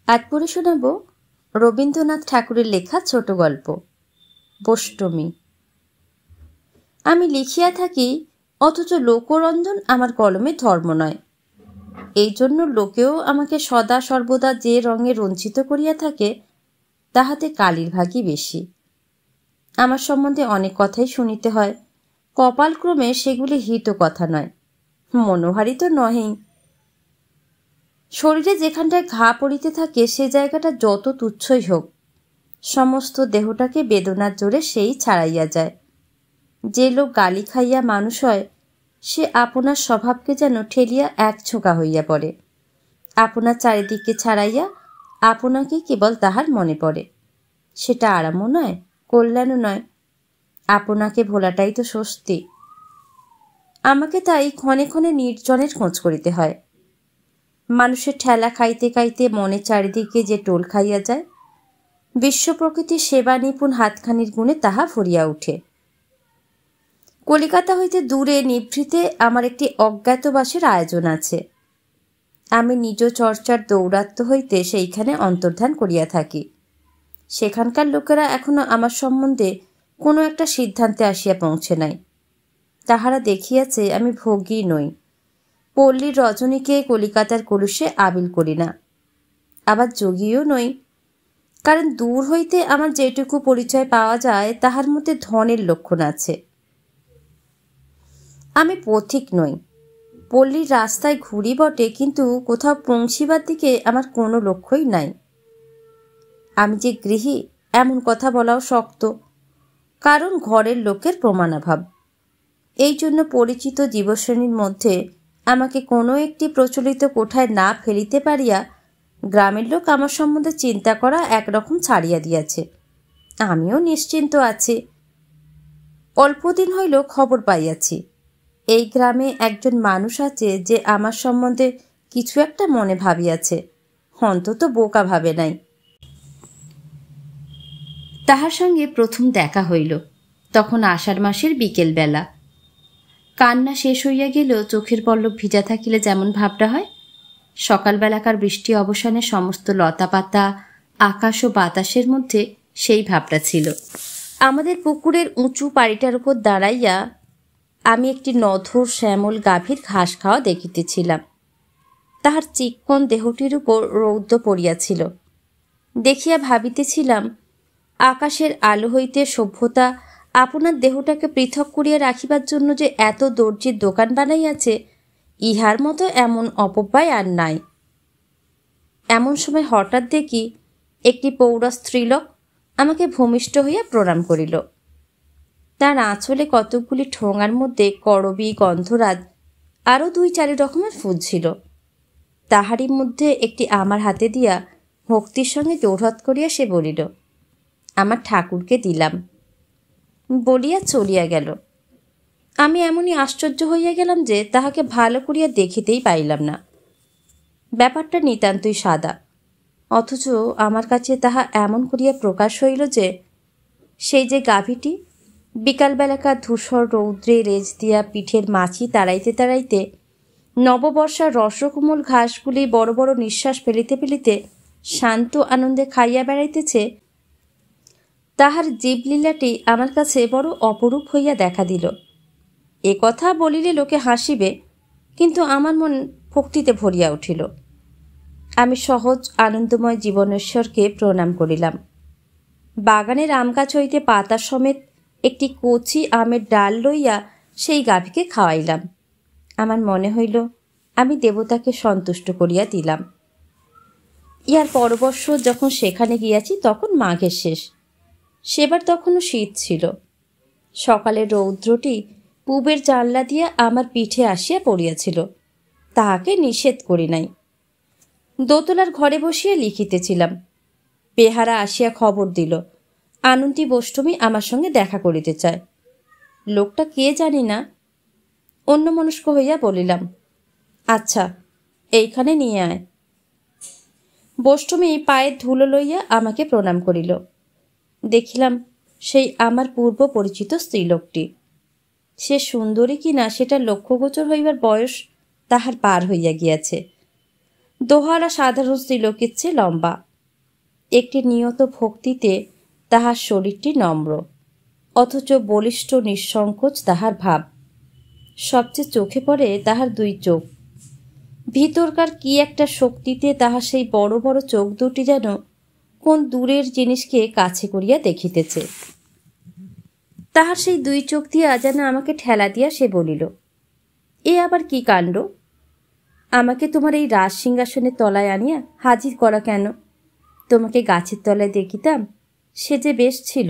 আজ পড়ে শোনাব রবীন্দ্রনাথ ঠাকুরের লেখা ছোট গল্প বোষ্টমী। আমি লিখিয়া থাকি, অথচ লোকরঞ্জন আমার কলমে ধর্ম নয়। এই জন্য লোকেও আমাকে সদা সর্বদা যে রঙে রঞ্জিত করিয়া থাকে, তাহাতে কালির ভাগই বেশি। আমার সম্বন্ধে অনেক কথাই শুনিতে হয়, কপালক্রমে সেগুলি হিত কথা নয়, মনোহারী তো নহেই। শরীরে যেখানটায় ঘা পড়িতে থাকে সে জায়গাটা যত তুচ্ছই হোক, সমস্ত দেহটাকে বেদনার জোরে সেই ছাড়াইয়া যায়। যে লোক গালি খাইয়া মানুষ হয়, সে আপনার স্বভাবকে যেন ঠেলিয়া এক ছোঁকা হইয়া পড়ে। আপনার চারিদিকে ছাড়াইয়া আপনাকে কেবল তাহার মনে পড়ে। সেটা আরামও নয়, কল্যাণও নয়। আপনাকে ভোলাটাই তো স্বস্তি। আমাকে তাই ক্ষণে ক্ষণে নির্জনের খোঁজ করিতে হয়। মানুষের ঠেলা খাইতে খাইতে মনে চারিদিকে যে টোল খাইয়া যায়, বিশ্ব প্রকৃতির সেবা নিপুণ হাতখানির গুণে তাহা ভরিয়া উঠে। কলিকাতা হইতে দূরে নিভৃতে আমার একটি অজ্ঞাতবাসের আয়োজন আছে। আমি নিজ চর্চার দৌরাত্ম্য হইতে সেইখানে অন্তর্ধান করিয়া থাকি। সেখানকার লোকেরা এখনো আমার সম্বন্ধে কোনো একটা সিদ্ধান্তে আসিয়া পৌঁছে নাই। তাহারা দেখিয়াছে আমি ভোগী নই, পল্লীর রজনীকে কলিকাতার কলুষে আবিল করি না, আবার যোগীও নই। কারণ দূর হইতে আমার যেটুকু পরিচয় পাওয়া যায় তাহার মধ্যে ধনের লক্ষণ আছে। আমি পথিক নই, পল্লীর রাস্তায় ঘুরি বটে, কিন্তু কোথাও পৌঁছিবার দিকে আমার কোনো লক্ষ্যই নাই। আমি যে গৃহী এমন কথা বলাও শক্ত, কারণ ঘরের লোকের প্রমাণাভাব। এই জন্য পরিচিত জীবশ্রেণীর মধ্যে আমাকে কোনো একটি প্রচলিত কোঠায় না ফেলিতে পারিয়া গ্রামের লোক আমার সম্বন্ধে চিন্তা করা একরকম ছাড়িয়া দিয়াছে। আমিও নিশ্চিন্ত আছি। অল্পদিন হইল খবর পাইয়াছি, এই গ্রামে একজন মানুষ আছে যে আমার সম্বন্ধে কিছু একটা মনে ভাবিয়াছে, অন্তত বোকা ভাবে নাই। তাহার সঙ্গে প্রথম দেখা হইল তখন আষাঢ় মাসের বিকেল বেলা। কান্না শেষ হইয়া গেলেও চোখের পল্লব ভিজা থাকিলে যেমন ভাবটা হয়, সকালবেলাকার বৃষ্টি অবসানে সমস্ত লতাপাতা আকাশ ও বাতাসের মধ্যে সেই ভাবটা ছিল। আমাদের পুকুরের উঁচু পাড়িটার উপর দাঁড়াইয়া আমি একটি নধর শ্যামল গাভীর ঘাস খাওয়া দেখিতেছিলাম। তাহার চিক্কণ দেহটির উপর রৌদ্র পড়িয়াছিল। দেখিয়া ভাবিতেছিলাম, আকাশের আলো হইতে সভ্যতা আপনার দেহটাকে পৃথক করিয়া রাখিবার জন্য যে এত দর্জির দোকান বানাইয়াছে, ইহার মতো এমন অপব্যয় আর নাই। এমন সময় হঠাৎ দেখি একটি পৌরা স্ত্রীলোক আমাকে ভূমিষ্ঠ হইয়া প্রণাম করিল। তার আঁচলে কতকগুলি ঠোঙার মধ্যে করবী, গন্ধরাজ, আরও 2-4 রকমের ফুল ছিল। তাহারই মধ্যে একটি আমার হাতে দিয়া ভক্তির সঙ্গে জোড়হাত করিয়া সে বলিল, আমার ঠাকুরকে দিলাম, বলিয়া চলিয়া গেল। আমি এমনই আশ্চর্য হইয়া গেলাম যে তাহাকে ভালো করিয়া দেখিতেই পাইলাম না। ব্যাপারটা নিতান্তই সাদা, অথচ আমার কাছে তাহা এমন করিয়া প্রকাশ হইল যে সেই যে গাভীটি বিকালবেলাকার ধূসর রৌদ্রে রেজ দিয়া পিঠের মাছি তাড়াইতে তাড়াইতে নববর্ষার রসকোমল ঘাসগুলি বড় বড় নিঃশ্বাস ফেলিতে ফেলিতে শান্ত আনন্দে খাইয়া বেড়াইতেছে, তাহার জীবলীলাটি আমার কাছে বড় অপরূপ হইয়া দেখা দিল। এ কথা বলিলে লোকে হাসিবে, কিন্তু আমার মন ভক্তিতে ভরিয়া উঠিল। আমি সহজ আনন্দময় জীবনেশ্বরকে প্রণাম করিলাম। বাগানের আম গাছ হইতে পাতা সমেত একটি কচি আমের ডাল লইয়া সেই গাভীকে খাওয়াইলাম। আমার মনে হইল আমি দেবতাকে সন্তুষ্ট করিয়া দিলাম। ইহার পরবর্ষ যখন সেখানে গিয়াছি তখন মাঘের শেষ। সেবার তখনও শীত ছিল। সকালের রৌদ্রটি পূবের জানলা দিয়া আমার পিঠে আসিয়া পড়িয়াছিল, তাহাকে নিষেধ করি নাই। দোতলার ঘরে বসিয়া লিখিতেছিলাম। বেহারা আসিয়া খবর দিল, আনন্দী বোষ্টমী আমার সঙ্গে দেখা করিতে চায়। লোকটা কে জানি না। অন্যমনস্ক হইয়া বলিলাম, আচ্ছা, এইখানে নিয়ে আয়। বোষ্টমী পায়ের ধুলো লইয়া আমাকে প্রণাম করিল। দেখিলাম সেই আমার পূর্ব পরিচিত স্ত্রীলোকটি। সে সুন্দরী কিনা সেটা লক্ষ্যগোচর হইবার বয়স তাহার পার হইয়া গিয়াছে। দোহারা সাধারণ স্ত্রীলোকের চেয়ে লম্বা। একটি নিয়ত ভক্তিতে তাহার শরীরটি নম্র, অথচ বলিষ্ঠ নিঃসংকোচ তাহার ভাব। সবচেয়ে চোখে পড়ে তাহার দুই চোখ। ভিতরকার কি একটা শক্তিতে তাহার সেই বড় বড় চোখ দুটি যেন কোন দূরের জিনিসকে কাছে করিয়া দেখিতেছে। তাহার সেই দুই চোখ দিয়া যেন আমাকে ঠেলা দিয়া সে বলিল, এ আবার কি কাণ্ড? আমাকে তোমার এই রাজ সিংহাসনের তলায় আনিয়া হাজির করা কেন? তোমাকে গাছের তলায় দেখিতাম, সে যে বেশ ছিল।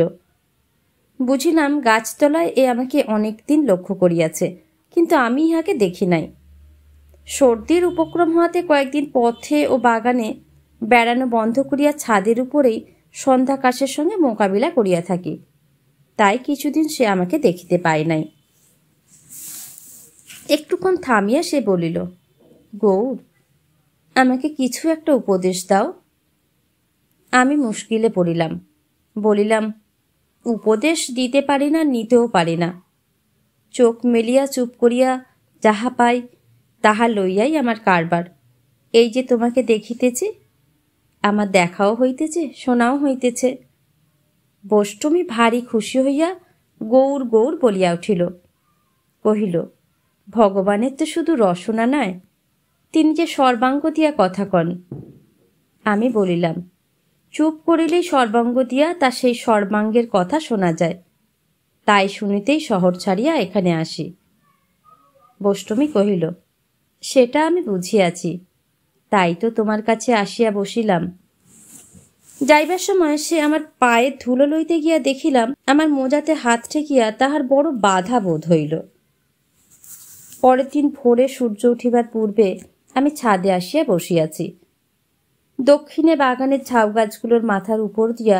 বুঝিলাম গাছতলায় এ আমাকে অনেক দিন লক্ষ্য করিয়াছে, কিন্তু আমি ইহাকে দেখি নাই। সর্দির উপক্রম হওয়াতে কয়েকদিন পথে ও বাগানে বেড়ানো বন্ধ করিয়া ছাদের উপরেই সন্ধ্যাকাশের সঙ্গে মোকাবিলা করিয়া থাকি, তাই কিছুদিন সে আমাকে দেখিতে পায় নাই। একটুক্ষণ থামিয়া সে বলিল, গৌর, আমাকে কিছু একটা উপদেশ দাও। আমি মুশকিলে পড়িলাম। বলিলাম, উপদেশ দিতে পারি না, নিতেও পারি না। চোখ মেলিয়া চুপ করিয়া যাহা পাই তাহা লইয়াই আমার কারবার। এই যে তোমাকে দেখিতেছি, আমার দেখাও হইতেছে, শোনাও হইতেছে। বষ্টমী ভারী খুশি হইয়া গৌর গৌর বলিয়া উঠিল। কহিল, ভগবানের তো শুধু রসনা নয়, তিনি যে সর্বাঙ্গ দিয়া কথা কন। আমি বলিলাম, চুপ করিলেই সর্বাঙ্গ দিয়া তা সেই সর্বাঙ্গের কথা শোনা যায়, তাই শুনিতেই শহর ছাড়িয়া এখানে আসি। বষ্টমী কহিল, সেটা আমি বুঝিয়াছি, তাই তো তোমার কাছে আসিয়া বসিলাম। যাইবার সময় সে আমার পায়ে ধুলো লইতে গিয়া দেখিলাম আমার মোজাতে হাত ঠেকিয়া তাহার বড় বাধা বোধ হইল। পরের দিন ভোরে সূর্য উঠিবার পূর্বে আমি ছাদে আসিয়া বসিয়াছি। দক্ষিণে বাগানের ঝাউ গাছগুলোর মাথার উপর দিয়া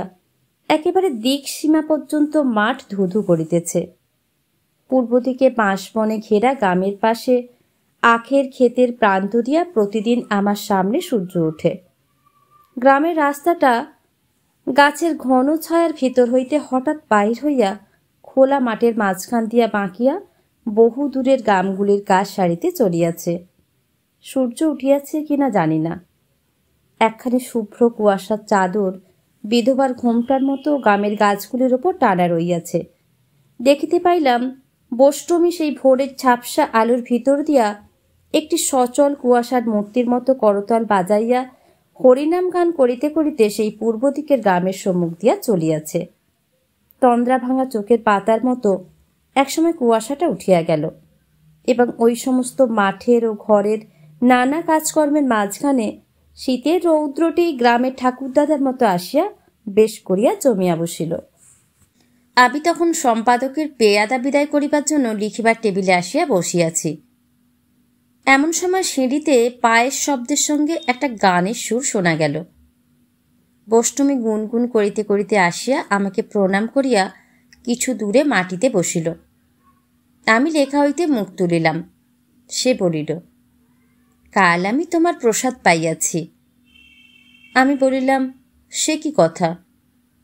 একেবারে দিক সীমা পর্যন্ত মাঠ ধুধু করিতেছে। পূর্ব দিকে বাঁশ বনে ঘেরা গ্রামের পাশে আখের ক্ষেতের প্রান্ত দিয়া প্রতিদিন আমার সামনে সূর্য ওঠে। গ্রামের রাস্তাটা গাছের ঘন ছায়ার ভিতর হইতে হঠাৎ বাহির হইয়া খোলা মাঠের মাঝখান দিয়া বাঁকিয়া বহু দূরের গ্রামগুলির কাজ সারিতে চলিয়াছে। সূর্য উঠিয়াছে কিনা জানি না। একখানি শুভ্র কুয়াশার চাদর বিধবার ঘোমটার মতো গ্রামের গাছগুলির ওপর টানা রইয়াছে। দেখিতে পাইলাম বষ্টমী সেই ভোরের ঝাপসা আলোর ভিতর দিয়া একটি সচল কুয়াশার মূর্তির মতো করতাল বাজাইয়া হরিনাম গান করিতে করিতে সেই পূর্ব দিকের গ্রামের সম্মুখ দিয়া চলিয়াছে। তন্দ্রা ভাঙা চোখের পাতার মতো একসময় কুয়াশাটা উঠিয়া গেল এবং ওই সমস্ত মাঠের ও ঘরের নানা কাজকর্মের মাঝখানে শীতের রৌদ্রটি গ্রামের ঠাকুরদাদার মতো আসিয়া বেশ করিয়া জমিয়া বসিল। আমি তখন সম্পাদকের পেয়াদা বিদায় করিবার জন্য লিখিবার টেবিলে আসিয়া বসিয়াছি। এমন সময় সিঁড়িতে পায়ের শব্দের সঙ্গে একটা গানের সুর শোনা গেল। বষ্টমী গুনগুন করিতে করিতে আসিয়া আমাকে প্রণাম করিয়া কিছু দূরে মাটিতে বসিল। আমি লেখা হইতে মুখ তুলিলাম। সে বলিল, কাল আমি তোমার প্রসাদ পাইয়াছি। আমি বলিলাম, সে কি কথা?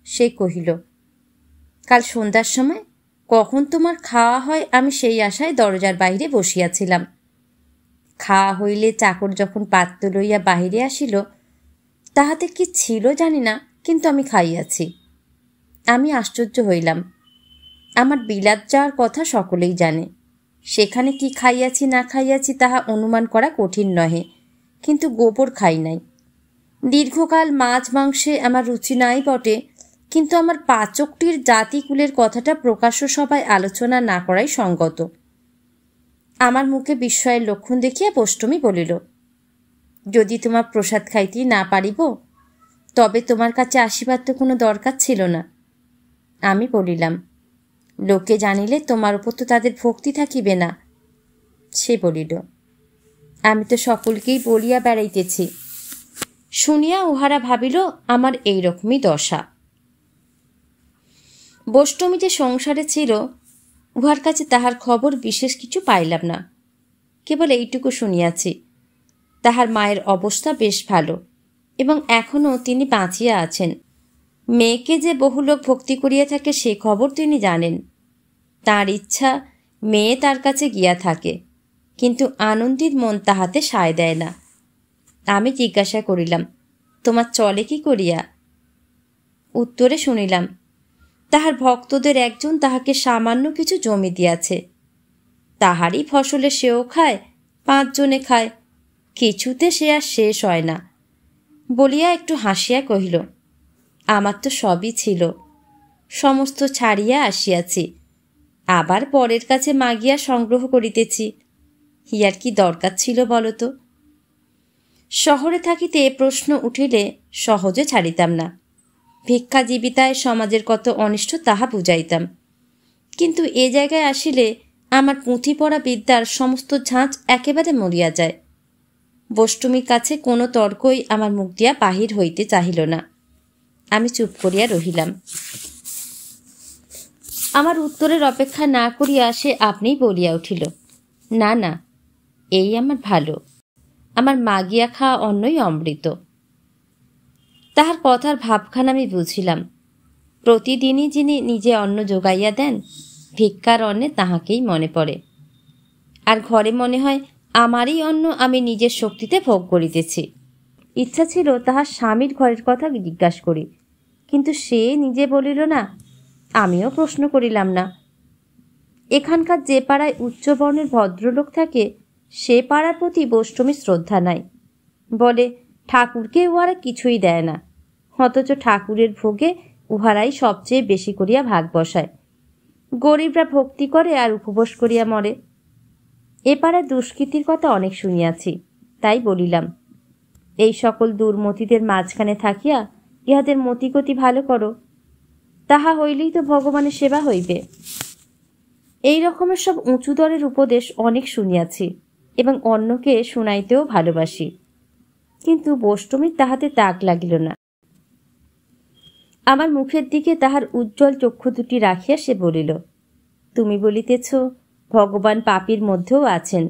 সে কহিল, কাল সন্ধ্যার সময় কখন তোমার খাওয়া হয় আমি সেই আশায় দরজার বাহিরে বসিয়াছিলাম। খাওয়া হইলে চাকর যখন পাত্র লইয়া বাহিরে আসিল, তাহাতে কি ছিল জানি না, কিন্তু আমি খাইয়াছি। আমি আশ্চর্য হইলাম। আমার বিলাত যাওয়ার কথা সকলেই জানে। সেখানে কি খাইয়াছি না খাইয়াছি তাহা অনুমান করা কঠিন নহে, কিন্তু গোবর খাই নাই। দীর্ঘকাল মাছ মাংসে আমার রুচি নাই বটে, কিন্তু আমার পাচকটির জাতিকুলের কথাটা প্রকাশ্য সভায় আলোচনা না করাই সঙ্গত। আমার মুখে বিস্ময়ের লক্ষণ দেখিয়া বষ্টমী বলিল, যদি তোমার প্রসাদ খাইতে না পারিব তবে তোমার কাছে আসিবার তো কোনো দরকার ছিল না। আমি বলিলাম, লোকে জানিলে তোমার উপর তো তাদের ভক্তি থাকিবে না। সে বলিল, আমি তো সকলকেই বলিয়া বেড়াইতেছি। শুনিয়া উহারা ভাবিল আমার এই রকমই দশা। বষ্টমী যে সংসারে ছিল, উহার কাছে তাহার খবর বিশেষ কিছু পাইলাম না। কেবল এইটুকু শুনিয়াছি, তাহার মায়ের অবস্থা বেশ ভালো এবং এখনও তিনি বাঁচিয়া আছেন। মেয়েকে যে বহু লোক ভক্তি করিয়া থাকে সে খবর তিনি জানেন। তার ইচ্ছা মেয়ে তার কাছে গিয়া থাকে, কিন্তু আনন্দীর মন তাহাতে সায় দেয় না। আমি জিজ্ঞাসা করিলাম, তোমার চলে কি করিয়া? উত্তরে শুনিলাম, তাহার ভক্তদের একজন তাহাকে সামান্য কিছু জমি দিয়াছে, তাহারই ফসলে সেও খায়, 5 জনে খায়, কিছুতে সে আর শেষ হয় না। বলিয়া একটু হাসিয়া কহিল, আমার তো সবই ছিল, সমস্ত ছাড়িয়া আসিয়াছি, আবার পরের কাছে মাগিয়া সংগ্রহ করিতেছি, ইহার কি দরকার ছিল বলতো? শহরে থাকিতে প্রশ্ন উঠিলে সহজে ছাড়িতাম না, ভিক্ষাজীবিতায় সমাজের কত অনিষ্ট তাহা বুঝাইতাম, কিন্তু এ জায়গায় আসিলে আমার পুঁথি পড়া বিদ্যার সমস্ত ঝাঁঝ একেবারে মরিয়া যায়। বষ্টমীর কাছে কোনো তর্কই আমার মুখ দিয়া বাহির হইতে চাহিল না। আমি চুপ করিয়া রহিলাম। আমার উত্তরের অপেক্ষা না করিয়া সে আপনিই বলিয়া উঠিল, না না, এই আমার ভালো, আমার মাগিয়া খাওয়া অন্নই অমৃত। তাহার কথার ভাবখান আমি বুঝিলাম। প্রতিদিনই যিনি নিজে অন্ন যোগাইয়া দেন, ভিক্ষার অন্নে তাহাকেই মনে পড়ে, আর ঘরে মনে হয় আমারই অন্ন আমি নিজের শক্তিতে ভোগ করিতেছি। ইচ্ছা ছিল তাহার স্বামীর ঘরের কথা জিজ্ঞাসা করি, কিন্তু সে নিজে বলিল না, আমিও প্রশ্ন করিলাম না। এখানকার যে পাড়ায় উচ্চবর্ণের ভদ্রলোক থাকে, সে পাড়ার প্রতি বৈষ্ণবীর শ্রদ্ধা নাই, বলে ঠাকুরকে উহারা কিছুই দেয় না, অথচ ঠাকুরের ভোগে উহারাই সবচেয়ে বেশি করিয়া ভাগ বসায়। গরিবরা ভক্তি করে আর উপবাস করিয়া মরে। এ পাড়ায় দুষ্কৃতির কথা অনেক শুনিয়াছি, তাই বলিলাম, এই সকল দুর্মতিদের মাঝখানে থাকিয়া ইহাদের মতিগতি ভালো করো, তাহা হইলেই তো ভগবানের সেবা হইবে। এই রকমের সব উঁচু দরের উপদেশ অনেক শুনিয়াছি এবং অন্যকে শুনাইতেও ভালোবাসি, কিন্তু বৈষ্ণবীর তাহাতে তাক লাগিল না। আমার মুখের দিকে তাহার উজ্জ্বল চক্ষু দুটি রাখিয়া সে বলিল, তুমি বলিতেছ ভগবান পাপীর মধ্যেও আছেন,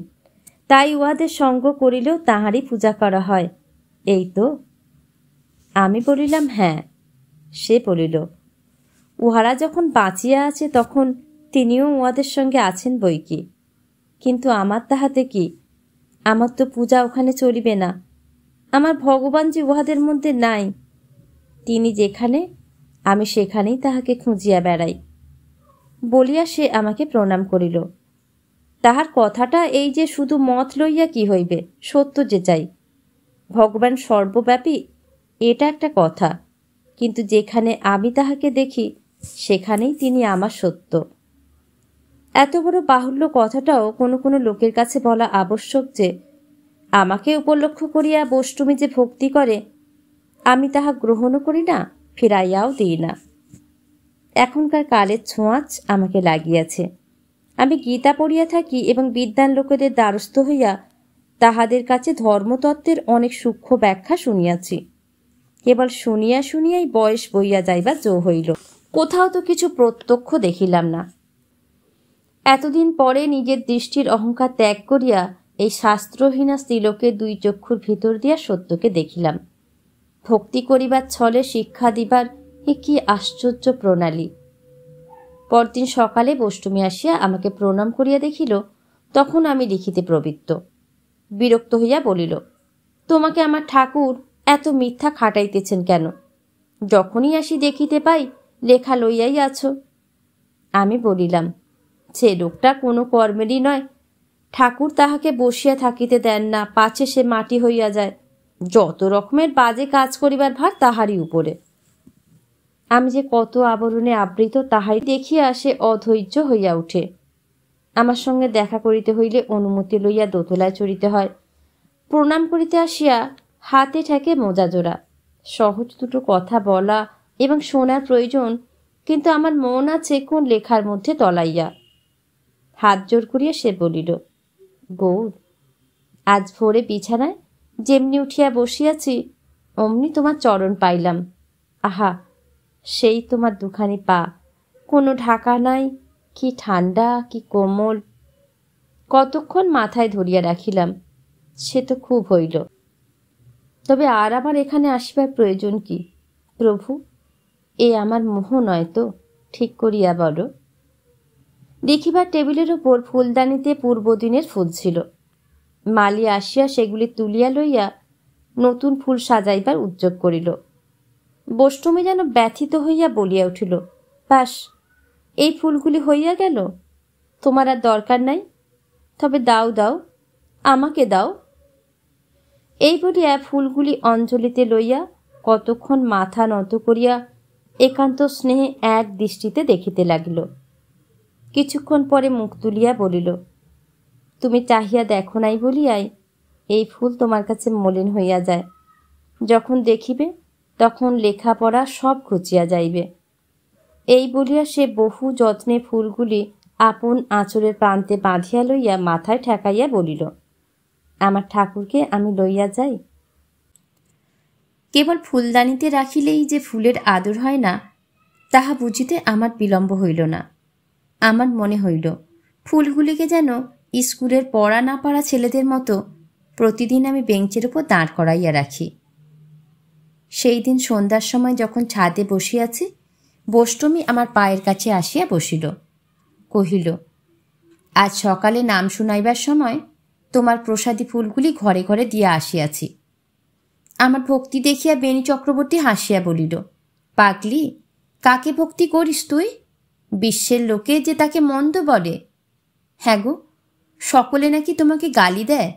তাই উহাদের সঙ্গ করিলেও তাহারই পূজা করা হয়, এই তো? আমি বলিলাম, হ্যাঁ। সে বলিল, উহারা যখন বাঁচিয়া আছে তখন তিনিও উহাদের সঙ্গে আছেন বই কি, কিন্তু আমার তাহাতে কি? আমার তো পূজা ওখানে চলিবে না, আমার ভগবান যে উহাদের মধ্যে নাই, তিনি যেখানে আমি সেখানেই তাহাকে খুঁজিয়া বেড়াই। বলিয়া সে আমাকে প্রণাম করিল। তাহার কথাটা এই যে শুধু মত লইয়া কি হইবে, সত্য যে চাই। ভগবান সর্বব্যাপী এটা একটা কথা, কিন্তু যেখানে আমি তাহাকে দেখি সেখানেই তিনি আমার সত্য। এত বড় বাহুল্য কথাটাও কোনো কোনো লোকের কাছে বলা আবশ্যক যে আমাকে উপলক্ষ করিয়া বৈষ্ণবী যে ভক্তি করে, আমি তাহা গ্রহণও করি না, ফিরাইয়াও দিই না। এখনকার কালের ছোঁয়াচ আমাকে লাগিয়াছে। আমি গীতা পড়িয়া থাকি এবং বিদ্বান লোকেদের দ্বারস্থ হইয়া তাহাদের কাছে ধর্মতত্ত্বের অনেক সূক্ষ্ম ব্যাখ্যা শুনিয়াছি। কেবল শুনিয়া শুনিয়াই বয়স বইয়া যাইবা জো হইল, কোথাও তো কিছু প্রত্যক্ষ দেখিলাম না। এতদিন পরে নিজের দৃষ্টির অহংকার ত্যাগ করিয়া এই শাস্ত্রহীনা স্ত্রীলোকের 2 চক্ষুর ভিতর দিয়া সত্যকে দেখিলাম। ভক্তি করিবার ছলে শিক্ষা দিবার এ কি আশ্চর্য প্রণালী! পরদিন সকালে বৈষ্ণবী আসিয়া আমাকে প্রণাম করিয়া দেখিল, তখন আমি লিখিতে প্রবৃত্ত। বিরক্ত হইয়া বলিল, তোমাকে আমার ঠাকুর এত মিথ্যা খাটাইতেছেন কেন? যখনই আসি দেখিতে পাই লেখা লইয়াই আছো। আমি বলিলাম, সে লোকটা কোনো কর্মেরই নয়, ঠাকুর তাহাকে বসিয়া থাকিতে দেন না, পাছে সে মাটি হইয়া যায়। যত রকমের বাজে কাজ করিবার ভার তাহারই উপরে। আমি যে কত আবরণে আবৃত তাহাই দেখিয়া সে অধৈর্য হইয়া উঠে। আমার সঙ্গে দেখা করিতে হইলে অনুমতি লইয়া দোতলায় চড়িতে হয়। প্রণাম করিতে আসিয়া হাতে ঠেকে মোজা জোড়া। সহজ দুটো কথা বলা এবং শোনার প্রয়োজন, কিন্তু আমার মন আছে কোন লেখার মধ্যে তলাইয়া। হাত জোর করিয়া সে বলিল, গৌর, আজ ভোরে বিছানায় যেমনি উঠিয়া বসিয়াছি অমনি তোমার চরণ পাইলাম। আহা, সেই তোমার দুখানি পা, কোনো ঢাকা নাই, কি ঠান্ডা, কি কোমল। কতক্ষণ মাথায় ধরিয়া রাখিলাম, সে তো খুব হইল। তবে আর আমার এখানে আসিবার প্রয়োজন কি? প্রভু, এ আমার মোহ নয় তো? ঠিক করিয়া বলো। দেখিবার টেবিলের ওপর ফুলদানিতে পূর্বদিনের ফুল ছিল। মালি আসিয়া সেগুলি তুলিয়া লইয়া নতুন ফুল সাজাইবার উদ্যোগ করিল। বষ্টমী যেন ব্যথিত হইয়া বলিয়া উঠিল, ব্যাস, এই ফুলগুলি হইয়া গেল? তোমার আর দরকার নাই? তবে দাও দাও, আমাকে দাও। এই বলিয়া ফুলগুলি অঞ্জলিতে লইয়া কতক্ষণ মাথা নত করিয়া একান্ত স্নেহে এক দৃষ্টিতে দেখিতে লাগিল। কিছুক্ষণ পরে মুখ তুলিয়া বলিল, তুমি চাহিয়া দেখো নাই বলিয়াই এই ফুল তোমার কাছে মলিন হইয়া যায়। যখন দেখিবে তখন লেখাপড়া সব ঘুচিয়া যাইবে। এই বলিয়া সে বহু যত্নে ফুলগুলি আপন আঁচলের প্রান্তে বাঁধিয়া লইয়া মাথায় ঠেকাইয়া বলিল, আমার ঠাকুরকে আমি লইয়া যাই। কেবল ফুলদানিতে রাখিলেই যে ফুলের আদর হয় না, তাহা বুঝিতে আমার বিলম্ব হইল না। আমার মনে হইল ফুলগুলিকে যেন স্কুলের পড়া না পারা ছেলেদের মতো প্রতিদিন আমি বেঞ্চের উপর দাঁড় করাইয়া রাখি। সেই দিন সন্ধ্যার সময় যখন ছাদে বসিয়াছি, বষ্টমী আমার পায়ের কাছে আসিয়া বসিল। কহিল, আজ সকালে নাম শুনাইবার সময় তোমার প্রসাদী ফুলগুলি ঘরে ঘরে দিয়া আসিয়াছি। আমার ভক্তি দেখিয়া বেণী চক্রবর্তী হাসিয়া বলিল, পাগলি, কাকে ভক্তি করিস তুই? বিশ্বের লোকে যে তাকে মন্দ বলে। হ্যাঁ গো, সকলে নাকি তোমাকে গালি দেয়।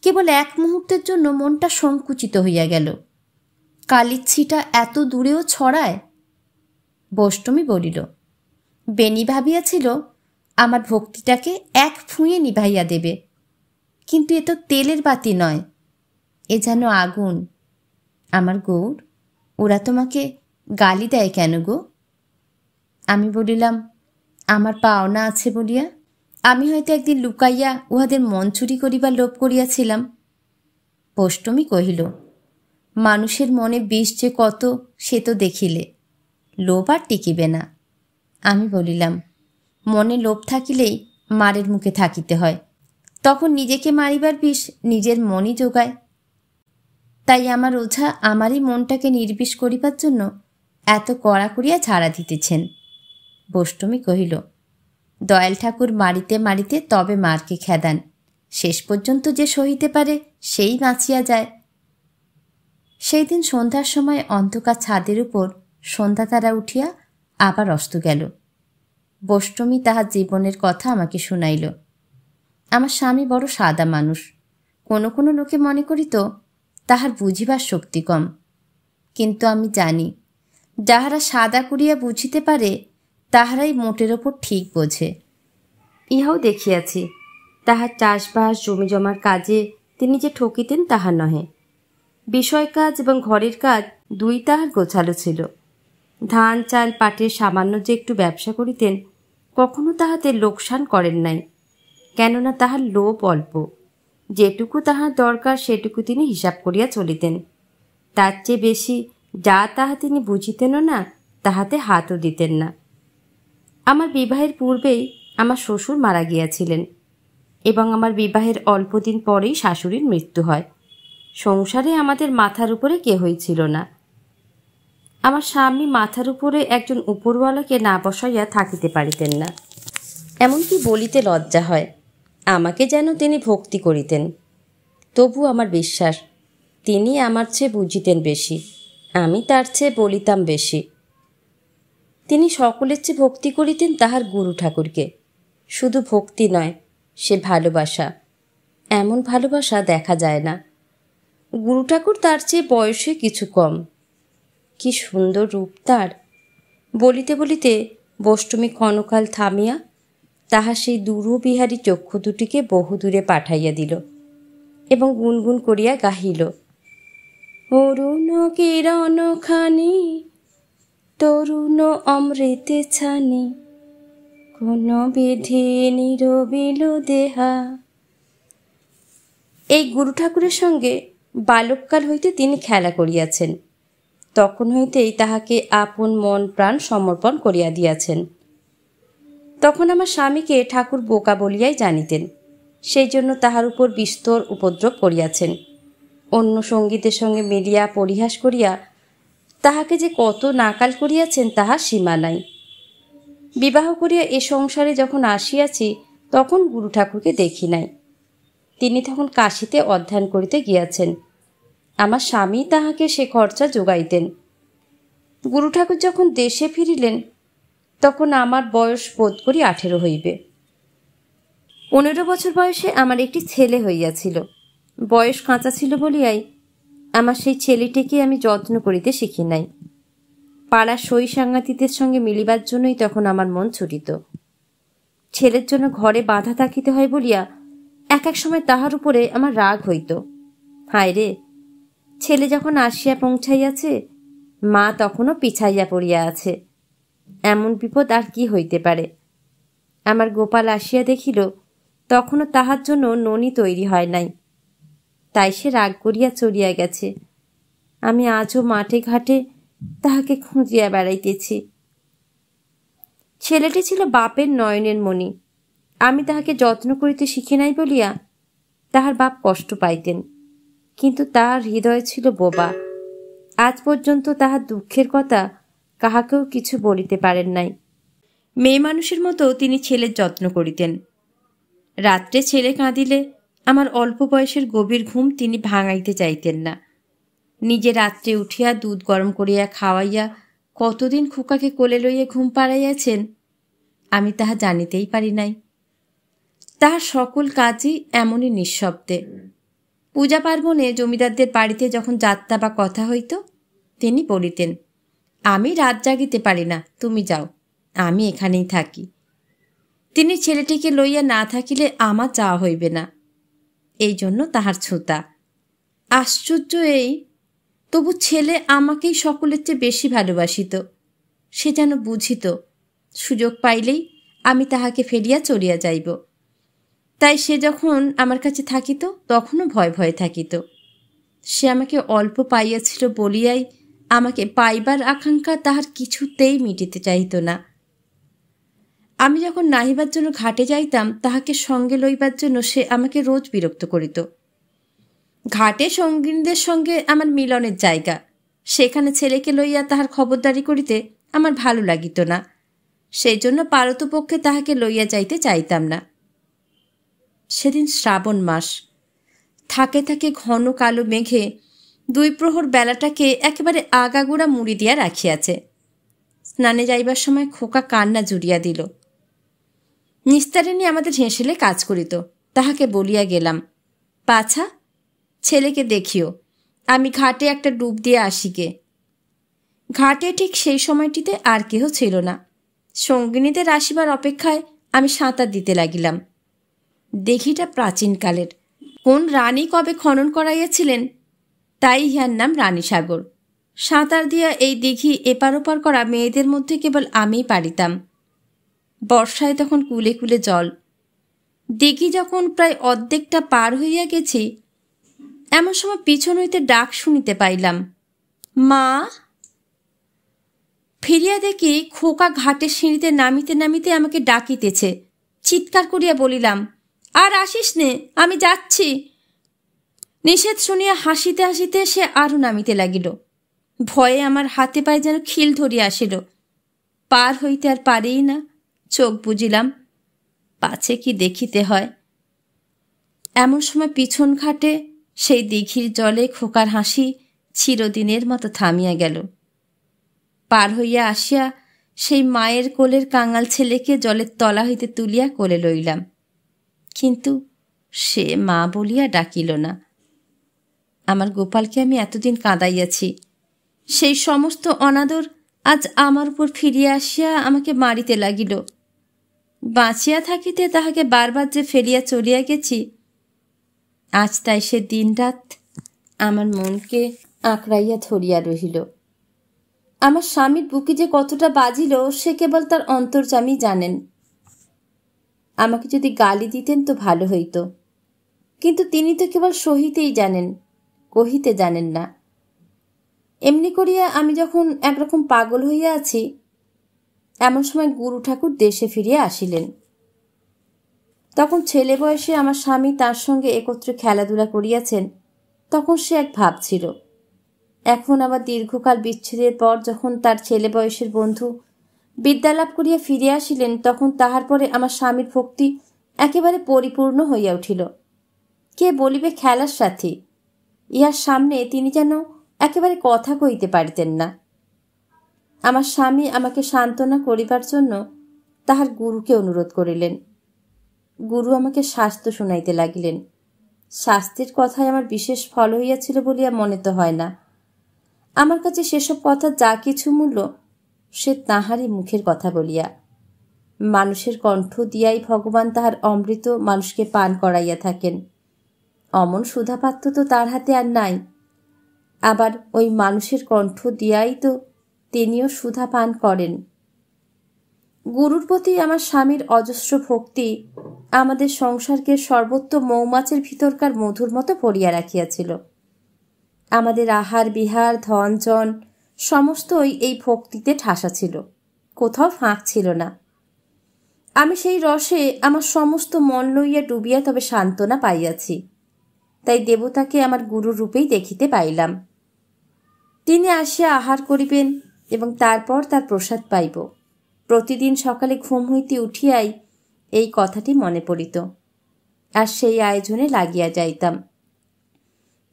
কেবল এক মুহূর্তের জন্য মনটা সংকুচিত হইয়া গেল। কালিচ্ছিটা এত দূরেও ছড়ায়। বষ্টমী বলিল, বেণী ভাবিয়াছিল আমার ভক্তিটাকে এক ফুঁয়ে নিভাইয়া দেবে, কিন্তু এ তো তেলের বাতি নয়, এ যেন আগুন। আমার গৌর, ওরা তোমাকে গালি দেয় কেন গো? আমি বলিলাম, আমার পাওনা আছে বলিয়া। আমি হয়তো একদিন লুকাইয়া উহাদের মন চুরি করিবার লোভ করিয়াছিলাম। বষ্টমী কহিল, মানুষের মনে বিষ যে কত সে তো দেখিলে, লোভ আর টিকিবে না। আমি বলিলাম, মনে লোভ থাকিলেই মারের মুখে থাকিতে হয়, তখন নিজেকে মারিবার বিষ নিজের মনই যোগায়। তাই আমার ওঝা আমারই মনটাকে নির্বিষ করিবার জন্য এত কড়া করিয়া ঝাড়া দিতেছেন। বষ্টমী কহিল, দয়াল ঠাকুর মারিতে মারিতে তবে মারকে খেদান, শেষ পর্যন্ত যে সহিতে পারে সেই বাঁচিয়া যায়। সেই দিন সন্ধ্যার সময় অন্ধকার ছাদের উপর সন্ধ্যা তারা উঠিয়া আবার অস্ত গেল। বষ্টমী তাহার জীবনের কথা আমাকে শুনাইল। আমার স্বামী বড় সাদা মানুষ। কোনো কোনো লোকে মনে করিত তাহার বুঝিবার শক্তি কম, কিন্তু আমি জানি যাহারা সাদা করিয়া বুঝিতে পারে তাহারাই মোটের ওপর ঠিক বোঝে। ইহাও দেখিয়াছি, তাহার চাষবাস জমি জমার কাজে তিনি যে ঠকিতেন তাহা নহে। বিষয় কাজ এবং ঘরের কাজ দুই তাহার গোছালো ছিল। ধান চাল পাটের সামান্য যে একটু ব্যবসা করিতেন, কখনো তাহাতে লোকসান করেন নাই, কেননা তাহার লোভ অল্প। যেটুকু তাহার দরকার সেটুকু তিনি হিসাব করিয়া চলিতেন। তার চেয়ে বেশি যা তাহা তিনি বুঝিতেনও না, তাহাতে হাতও দিতেন না। আমার বিবাহের পূর্বেই আমার শ্বশুর মারা গিয়াছিলেন এবং আমার বিবাহের অল্পদিন পরেই শাশুড়ির মৃত্যু হয়। সংসারে আমাদের মাথার উপরে কেহই ছিল না। আমার স্বামী মাথার উপরে একজন উপরওয়ালাকে না বসাইয়া থাকিতে পারিতেন না। এমনকি বলিতে লজ্জা হয়, আমাকে যেন তিনি ভক্তি করিতেন। তবু আমার বিশ্বাস তিনি আমার চেয়ে বুঝিতেন বেশি, আমি তার চেয়ে বলিতাম বেশি। তিনি সকলের চেয়ে ভক্তি করিতেন তাহার গুরু ঠাকুরকে। শুধু ভক্তি নয়, সে ভালোবাসা। এমন ভালোবাসা দেখা যায় না। গুরু ঠাকুর তার চেয়ে বয়সে কিছু কম। কি সুন্দর রূপ তার! বলিতে বলিতে বষ্টমী ক্ষণকাল থামিয়া তাহার সেই দূরবিহারী চক্ষু দুটিকে বহুদূরে পাঠাইয়া দিল এবং গুনগুন করিয়া গাহিল, অরুণ কিরণ খানি তরুণ অমৃতে ছানি, কোন বিধি নিরবিল দেহা। এই গুরু ঠাকুরের সঙ্গে বালককাল হইতে তিনি খেলা করিয়াছেন। তখন হইতেই তাহাকে আপন মন প্রাণ সমর্পণ করিয়া দিয়াছেন। তখন আমার স্বামীকে ঠাকুর বোকা বলিয়াই জানিতেন, সেই জন্য তাহার উপর বিস্তর উপদ্রব করিয়াছেন। অন্য সঙ্গীতের সঙ্গে মিলিয়া পরিহাস করিয়া তাহাকে যে কত নাকাল করিয়াছেন তাহার সীমা নাই। বিবাহ করিয়া এ সংসারে যখন আসিয়াছি তখন গুরু ঠাকুরকে দেখি নাই। তিনি তখন কাশীতে অধ্যয়ন করিতে গিয়াছেন। আমার স্বামী তাহাকে সে খরচা যোগাইতেন। গুরু ঠাকুর যখন দেশে ফিরিলেন তখন আমার বয়স বোধ করি 18 হইবে। 15 বছর বয়সে আমার একটি ছেলে হইয়াছিল। বয়স কাঁচা ছিল বলিয়াই আমার সেই ছেলেটিকে আমি যত্ন করিতে শিখি নাই। পাড়ার সই সাংঘাতিকদের সঙ্গে মিলিবার জন্যই তখন আমার মন ছুটিত। ছেলের জন্য ঘরে বাধা থাকিতে হয় বলিয়া এক এক সময় তাহার উপরে আমার রাগ হইত। হায় রে, ছেলে যখন আসিয়া পৌঁছাইয়াছে, মা তখনও পিছাইয়া পড়িয়া আছে, এমন বিপদ আর কি হইতে পারে। আমার গোপাল আসিয়া দেখিল তখনও তাহার জন্য ননি তৈরি হয় নাই, তাই সে রাগ করিয়া চলিয়া গেছে। আমি আজও মাঠে ঘাটে তাহাকে খুঁজিয়া বেড়াইতেছি। ছেলেটি ছিল বাপের নয়নের মণি। আমি তাহাকে যত্ন করিতে শিখি নাই বলিয়া তাহার বাপ কষ্ট পাইতেন, কিন্তু তাহার হৃদয় ছিল বোবা। আজ পর্যন্ত তাহার দুঃখের কথা কাহাকেও কিছু বলিতে পারেন নাই। মেয়ে মানুষের মতো তিনি ছেলের যত্ন করিতেন। রাত্রে ছেলে কাঁদিলে আমার অল্প বয়সের গভীর ঘুম তিনি ভাঙাইতে চাইতেন না। নিজে রাত্রে উঠিয়া দুধ গরম করিয়া খাওয়াইয়া কতদিন খোকাকে কোলে লইয়া ঘুম পাড়াইয়াছেন আমি তাহা জানিতেই পারি নাই। তাহার সকল কাজই এমনই নিঃশব্দে। পূজা পার্বণে জমিদারদের বাড়িতে যখন যাত্রা বা কথা হইত তিনি বলিতেন, আমি রাত জাগিতে পারি না, তুমি যাও, আমি এখানেই থাকি। তিনি ছেলেটিকে লইয়া না থাকিলে আমার যাওয়া হইবে না, এই জন্য তাহার ছুতা। আশ্চর্য এই, তবু ছেলে আমাকেই সকলের চেয়ে বেশি ভালোবাসিত। সে যেন বুঝিত সুযোগ পাইলেই আমি তাহাকে ফেলিয়া চলিয়া যাইব। তাই সে যখন আমার কাছে থাকিত তখনও ভয় ভয়ে থাকিত। সে আমাকে অল্প পাইয়াছিল বলিয়াই আমাকে পাইবার আকাঙ্ক্ষা তাহার কিছুতেই মিটিতে চাহিত না। আমি যখন নাহিবার জন্য ঘাটে যাইতাম তাহাকে সঙ্গে লইবার জন্য সে আমাকে রোজ বিরক্ত করিত। ঘাটে সঙ্গিনীদের সঙ্গে আমার মিলনের জায়গা, সেখানে ছেলেকে লইয়া তাহার খবরদারি করিতে আমার ভালো লাগিত না, সেই জন্য পারতপক্ষে তাহাকে লইয়া যাইতে চাইতাম না। সেদিন শ্রাবণ মাস, থাকে থাকে ঘন কালো মেঘে 2 প্রহর বেলাটাকে একেবারে আগাগোড়া মুড়ি দিয়া রাখিয়াছে। স্নানে যাইবার সময় খোকা কান্না জুড়িয়া দিল। নিস্তারিণী আমাদের হেঁসেলে কাজ করিত, তাহাকে বলিয়া গেলাম, পাছা ছেলেকে দেখিও, আমি ঘাটে একটা ডুব দিয়ে আসিগে। ঘাটে ঠিক সেই সময়টিতে আর কেহ ছিল না। সঙ্গিনীদের আসিবার অপেক্ষায় আমি সাঁতার দিতে লাগিলাম। দিঘিটা প্রাচীনকালের, কোন রানী কবে খনন করাইয়াছিলেন তাই ইহার নাম রানীসাগর। সাঁতার দিয়া এই দিঘি এপার ওপার করা মেয়েদের মধ্যে কেবল আমিই পারিতাম। বর্ষায় তখন কুলে কুলে জল। দিঘি যখন প্রায় অর্ধেকটা পার হইয়া গেছি এমন সময় পিছন হইতে ডাক শুনিতে পাইলাম, মা। ফিরিয়া দেখি খোকা ঘাটের সিঁড়িতে নামিতে নামিতে আমাকে ডাকিতেছে। চিৎকার করিয়া বলিলাম, আর আসিস নে, আমি যাচ্ছি। নিষেধ শুনিয়া হাসিতে হাসিতে সে আরও নামিতে লাগিল। ভয়ে আমার হাতে পায়ে যেন খিল ধরিয়া আসিল। পার হইতে আর পারেই না। চোখ বুজিলাম, পাছে কি দেখিতে হয়। এমন সময় পিছন ঘাটে সেই দিঘির জলে খোকার হাসি চিরদিনের মতো থামিয়া গেল। পার হইয়া আসিয়া সেই মায়ের কোলের কাঙাল ছেলেকে জলের তলা হইতে তুলিয়া কোলে লইলাম, কিন্তু সে মা বলিয়া ডাকিল না। আমার গোপালকে আমি এতদিন কাঁদাইয়াছি, সেই সমস্ত অনাদর আজ আমার উপর ফিরিয়া আসিয়া আমাকে মারিতে লাগিল। বাঁচিয়া থাকিতে তাহাকে বারবার যে ফেলিয়া চলিয়া গেছি, আজ তাই সে দিনরাত আমার মনকে আঁকড়াইয়া ধরিয়া রহিল। আমার স্বামীর বুকে যে কতটা বাজিল সে কেবল তার অন্তর্যামী জানেন। আমাকে যদি গালি দিতেন তো ভালো হইত, কিন্তু তিনি তো কেবল সহিতেই জানেন, কহিতে জানেন না। এমনি করিয়া আমি যখন একরকম পাগল হইয়া আছি এমন সময় গুরু ঠাকুর দেশে ফিরিয়া আসিলেন। তখন ছেলে বয়সে আমার স্বামী তার সঙ্গে একত্রে খেলাধুলা করিয়াছেন, তখন সে এক ভাব ছিল। এখন আবার দীর্ঘকাল বিচ্ছেদের পর যখন তার ছেলে বয়সের বন্ধু বিদ্যালাভ করিয়া ফিরিয়া আসিলেন তখন তাহার পরে আমার স্বামীর ভক্তি একেবারে পরিপূর্ণ হইয়া উঠিল। কে বলিবে খেলার সাথী, ইহার সামনে তিনি যেন একেবারে কথা কইতে পারিতেন না। আমার স্বামী আমাকে সান্ত্বনা করিবার জন্য তাহার গুরুকে অনুরোধ করিলেন। গুরু আমাকে শাস্ত্র শুনাইতে লাগিলেন। শাস্ত্রের কথায় আমার বিশেষ ফল হইয়াছিল বলিয়া মনে তো হয় না। আমার কাছে সেসব কথা যা কিছু মূল্য, সে তাহারই মুখের কথা বলিয়া। মানুষের কণ্ঠ দিয়াই ভগবান তাহার অমৃত মানুষকে পান করাইয়া থাকেন। অমন সুধাপাত্র তো তার হাতে আর নাই। আবার ওই মানুষের কণ্ঠ দিয়াই তো তিনিও সুধা পান করেন। গুরুর প্রতি আমার স্বামীর অজস্র ভক্তি আমাদের সংসারকে সর্বত্র মৌমাছির ভিতরকার মধুর মতো পড়িয়া রাখিয়াছিল। আমাদের আহার বিহার ধন জন সমস্তই এই ভক্তিতে ঠাসা ছিল, কোথাও ফাঁক ছিল না। আমি সেই রসে আমার সমস্ত মন লইয়া ডুবিয়া তবে সান্ত্বনা পাইয়াছি। তাই দেবতাকে আমার গুরুর রূপেই দেখিতে পাইলাম। তিনি আসিয়া আহার করিবেন এবং তারপর তার প্রসাদ পাইব। প্রতিদিন সকালে ঘুম হইতে উঠিয়াই এই কথাটি মনে পড়িত, আর সেই আয়োজনে লাগিয়া যাইতাম।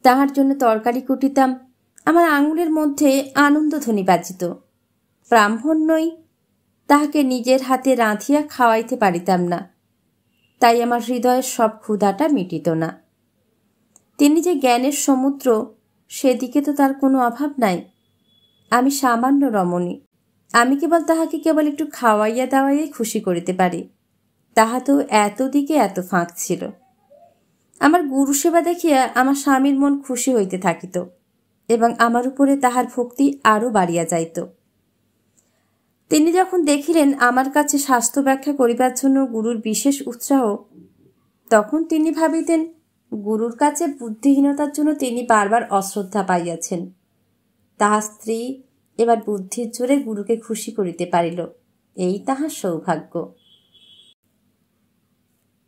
তাহার জন্য তরকারি কুটিতাম। আমার আঙুলের মধ্যে আনন্দধ্বনি বাজিত। ব্রাহ্মণ্যই তাহাকে নিজের হাতে রাঁধিয়া খাওয়াইতে পারিতাম না, তাই আমার হৃদয়ের সব ক্ষুধাটা মিটিত না। তিনি যে জ্ঞানের সমুদ্র, সেদিকে তো তার কোনো অভাব নাই। আমি সামান্য রমণী, আমি কেবল তাহাকে কেবল একটু খাওয়াইয়া দাওয়াইয়াই খুশি করিতে পারি। তাহা তো এত দিকে এত ফাঁক ছিল। আমার গুরু সেবা দেখিয়া আমার স্বামীর মন খুশি হইতে থাকিত এবং আমার উপরে তাহার ভক্তি আরও বাড়িয়া যাইত। তিনি যখন দেখিলেন আমার কাছে স্বাস্থ্য ব্যাখ্যা করিবার জন্য গুরুর বিশেষ উৎসাহ, তখন তিনি ভাবিতেন গুরুর কাছে বুদ্ধিহীনতার জন্য তিনি বারবার অশ্রদ্ধা পাইয়াছেন। তাহার স্ত্রী এবার বুদ্ধির জোরে গুরুকে খুশি করিতে পারিল, এই তাহার সৌভাগ্য।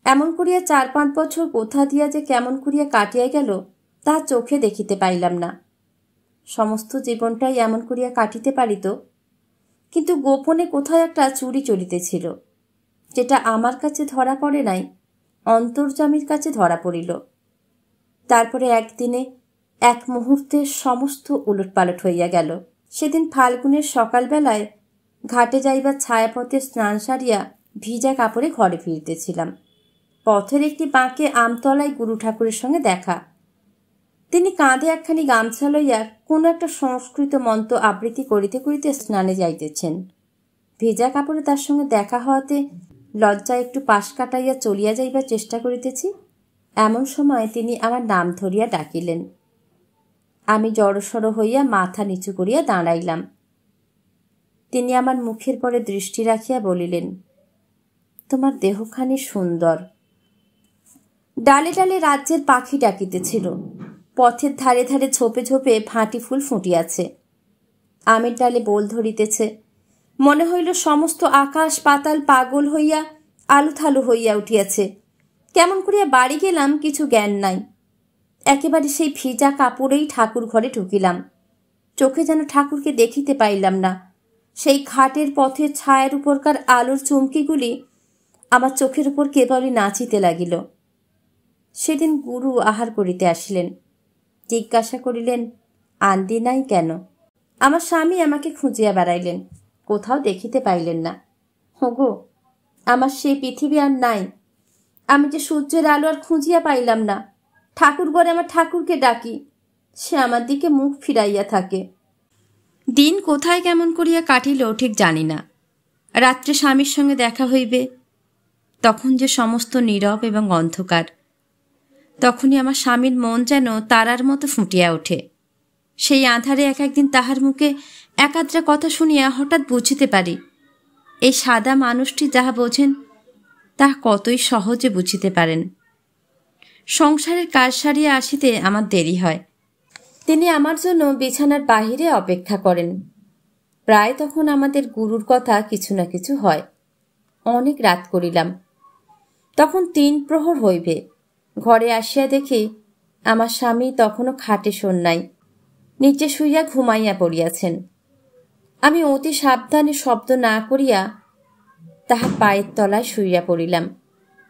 এমন করিয়া 4-5 বছর কোথা দিয়া যে কেমন করিয়া কাটিয়া গেল তাহা চোখে দেখিতে পাইলাম না। সমস্ত জীবনটাই এমন করিয়া কাটিতে পারিত, কিন্তু গোপনে কোথায় একটা চুরি চলিতেছিল, যেটা আমার কাছে ধরা পড়ে নাই, অন্তর্যামীর কাছে ধরা পড়িল। তারপরে একদিনে এক মুহূর্তে সমস্ত উলটপালট হইয়া গেল। সেদিন ফাল্গুনের সকালবেলায় ঘাটে যাইবার ছায়াপথে স্নান সারিয়া ভিজা কাপড়ে ঘরে ফিরিতেছিলাম। পথের একটি বাঁকে আমতলায় গুরু ঠাকুরের সঙ্গে দেখা। তিনি কাঁধে একখানি গামছা লইয়া কোনো একটা সংস্কৃত মন্ত্র আবৃত্তি করিতে করিতে স্নানে যাইতেছেন। ভিজা কাপড়ে তার সঙ্গে দেখা হওয়াতে লজ্জায় একটু পাশ কাটাইয়া চলিয়া যাইবার চেষ্টা করিতেছি, এমন সময় তিনি আমার নাম ধরিয়া ডাকিলেন। আমি জড়সড় হইয়া মাথা নিচু করিয়া দাঁড়াইলাম। তিনি আমার মুখের পরে দৃষ্টি রাখিয়া বলিলেন, তোমার দেহখানি সুন্দর। ডালে ডালে রাজ্যের পাখি ডাকিতেছিল। পথের ধারে ধারে ঝোপে ঝোপে ভাঁটি ফুল ফুটিয়াছে। আমের ডালে বোল ধরিতেছে। মনে হইল সমস্ত আকাশ পাতাল পাগল হইয়া আলুথালু হইয়া উঠিয়াছে। কেমন করিয়া বাড়ি গেলাম কিছু জ্ঞান নাই। একেবারে সেই ভিজা কাপড়েই ঠাকুর ঘরে ঢুকিলাম। চোখে যেন ঠাকুরকে দেখিতে পাইলাম না। সেই ঘাটের পথের ছায়ের উপরকার আলোর চুমকিগুলি আমার চোখের উপর কেবলই নাচিতে লাগিল। সেদিন গুরু আহার করিতে আসিলেন। জিজ্ঞাসা করিলেন, আন্দি নাই কেন? আমার স্বামী আমাকে খুঁজিয়া বেড়াইলেন, কোথাও দেখিতে পাইলেন না। হোগো, আমার সেই পৃথিবী আর নাই। আমি যে সূর্যের আলো আর খুঁজিয়া পাইলাম না। ঠাকুর ঘরে আমার ঠাকুরকে ডাকি, সে আমার দিকে মুখ ফিরাইয়া থাকে। দিন কোথায় কেমন করিয়া কাটিল ঠিক জানি না। রাত্রে স্বামীর সঙ্গে দেখা হইবে, তখন যে সমস্ত নীরব এবং অন্ধকার। তখনই আমার স্বামীর মন যেন তারার মতো ফুটিয়া ওঠে। সেই আঁধারে এক একদিন তাহার মুখে একাদ্রা কথা শুনিয়া হঠাৎ বুঝিতে পারি, এই সাদা মানুষটি যাহা বোঝেন তাহা কতই সহজে বুঝিতে পারেন। সংসারের কাজ সারিয়া আসিতে আমার দেরি হয়। তিনি আমার জন্য বিছানার বাহিরে অপেক্ষা করেন। প্রায় তখন আমাদের গুরুর কথা কিছু না কিছু হয়। অনেক রাত করিলাম। তখন 3 প্রহর হইবে। ঘরে আসিয়া দেখি আমার স্বামী তখনও খাটে শোন নাই, নিচে শুইয়া ঘুমাইয়া পড়িয়াছেন। আমি অতি সাবধানে শব্দ না করিয়া তাহার পায়ের তলায় শুইয়া পড়িলাম।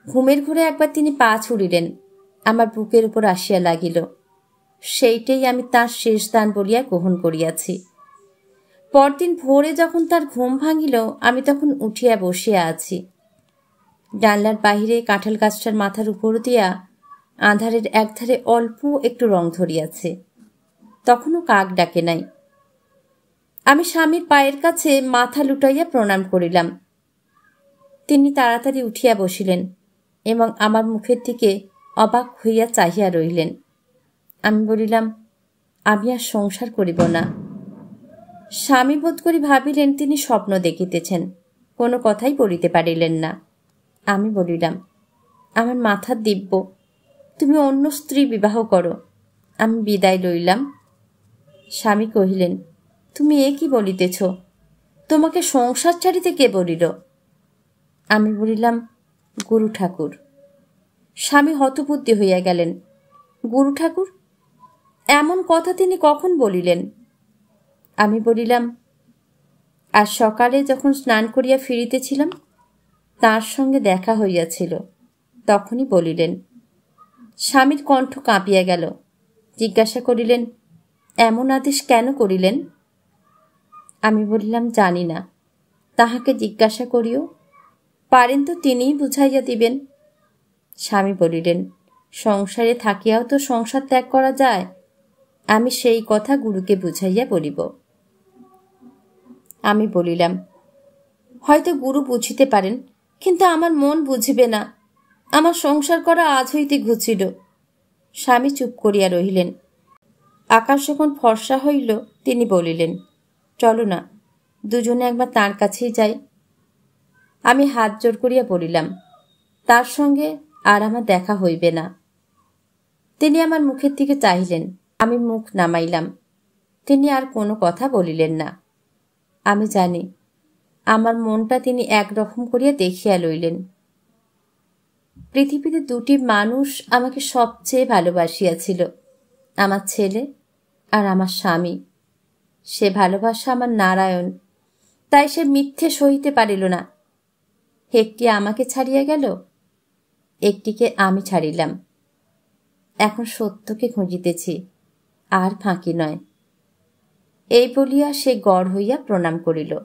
ঘুমের ঘোরে একবার তিনি পা ছুড়িলেন, আমার বুকের উপর আসিয়া লাগিল। সেইটাই আমি তার শেষ দান বলিয়া গ্রহণ করিয়াছি। পরদিন ভোরে যখন তার ঘুম ভাঙিল, আমি তখন উঠিয়া বসিয়া আছি। জানলার বাহিরে কাঁঠাল গাছটার মাথার উপর দিয়া আঁধারের একধারে অল্প একটু রং ধরিয়াছে। তখনও কাক ডাকে নাই। আমি স্বামীর পায়ের কাছে মাথা লুটাইয়া প্রণাম করিলাম। তিনি তাড়াতাড়ি উঠিয়া বসিলেন এবং আমার মুখের দিকে অবাক হইয়া চাহিয়া রহিলেন। আমি বলিলাম, আমি আর সংসার করিব না। স্বামী বোধ করি ভাবিলেন তিনি স্বপ্ন দেখিতেছেন, কোনো কথাই বলিতে পারিলেন না। আমি বলিলাম, আমার মাথার দিব্য, তুমি অন্য স্ত্রী বিবাহ করো। আমি বিদায় লইলাম। স্বামী কহিলেন, তুমি এ কি বলিতেছ? তোমাকে সংসার ছাড়িতে কে বলিল? আমি বলিলাম, গুরু ঠাকুর। স্বামী হতবুদ্ধি হইয়া গেলেন। গুরু ঠাকুর? এমন কথা তিনি কখন বলিলেন? আমি বলিলাম, আজ সকালে যখন স্নান করিয়া ফিরিতেছিলাম, তাঁর সঙ্গে দেখা হইয়াছিল, তখনই বলিলেন। স্বামীর কণ্ঠ কাঁপিয়া গেল। জিজ্ঞাসা করিলেন, এমন আদেশ কেন করিলেন? আমি বলিলাম, জানি না, তাহাকে জিজ্ঞাসা করিও, পারেন তো তিনিই বুঝাইয়া দিবেন। স্বামী বলিলেন, সংসারে থাকিয়াও তো সংসার ত্যাগ করা যায়। আমি সেই কথা গুরুকে বুঝাইয়া বলিব। আমি বলিলাম, হয়তো গুরু বুঝিতে পারেন, কিন্তু আমার মন বুঝিবে না। আমার সংসার করা আজ হইতে ঘুচিল। স্বামী চুপ করিয়া রহিলেন। আকাশ যখন ফর্সা হইল, তিনি বলিলেন, চলো না, দুজনে একবার তাঁর কাছেই যাই। আমি হাত জোর করিয়া বলিলাম, তার সঙ্গে আর আমার দেখা হইবে না। তিনি আমার মুখের দিকে চাহিলেন। আমি মুখ নামাইলাম। তিনি আর কোনো কথা বলিলেন না। আমি জানি, আমার মনটা তিনি একরকম করিয়া দেখিয়া লইলেন। পৃথিবীতে দুটি মানুষ আমাকে সবচেয়ে ভালোবাসিয়াছিল, আমার ছেলে আর আমার স্বামী। সে ভালোবাসা আমার নারায়ণ, তাই সে মিথ্যে সহিতে পারিল না। একটি আমাকে ছাড়িয়া গেল, একটিকে আমি ছাড়িলাম। এখন সত্যকে খুঁজিতেছি, আর ফাঁকি নয়। এই বলিয়া সে গড় হইয়া প্রণাম করিল।